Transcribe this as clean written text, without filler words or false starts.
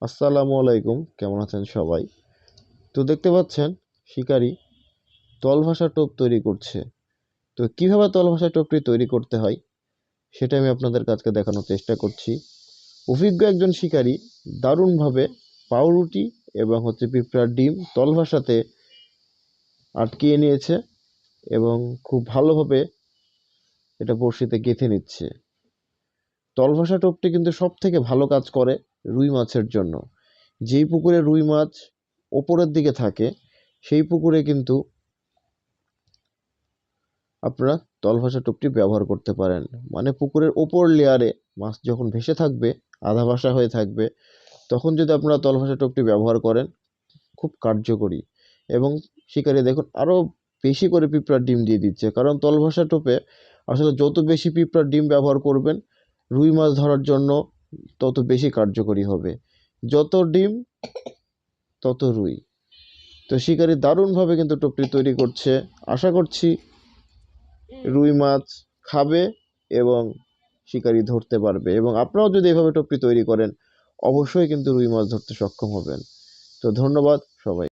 আসসালামু আলাইকুম, কেমন আছেন সবাই? তো দেখতে পাচ্ছেন শিকারী তল ভাষা টোপ তৈরি করছে। তো কিভাবে তল ভাষা টোপটি তৈরি করতে হয় সেটা আমি আপনাদের কাছে দেখানোর চেষ্টা করছি। অভিজ্ঞ একজন শিকারী দারুণভাবে পাউরুটি এবং পিঁপড়ার ডিম তল ভাষাতে আটকিয়ে নিয়েছে এবং খুব ভালোভাবে এটা বড়শিতে গেঁথে নিচ্ছে। তল ভাষা টোপটি কিন্তু সব থেকে ভালো কাজ করে রুই মাছের জন্য। যেই পুকুরে রুই মাছ ওপরের দিকে থাকে সেই পুকুরে কিন্তু আপনারা তল ভাষা টোপটি ব্যবহার করতে পারেন। মানে পুকুরের ওপর লেয়ারে মাছ যখন ভেসে থাকবে, আধা ভাসা হয়ে থাকবে, তখন যদি আপনারা তল ভাষা টোপটি ব্যবহার করেন খুব কার্যকরী। এবং শিকারী দেখুন আরও বেশি করে পিঁপড়ার ডিম দিয়ে দিচ্ছে, কারণ তল ভাষা টোপে আসলে যত বেশি পিঁপড়ার ডিম ব্যবহার করবেন রুই মাছ ধরার জন্য তত বেশি কার্যকরী হবে। যত ডিম তত রুই। তো শিকারী দারুণভাবে কিন্তু টোপটি তৈরি করছে। আশা করছি রুই মাছ খাবে এবং শিকারি ধরতে পারবে, এবং আপনারাও যদি এভাবে টোপটি তৈরি করেন অবশ্যই কিন্তু রুই মাছ ধরতে সক্ষম হবেন। তো ধন্যবাদ সবাই।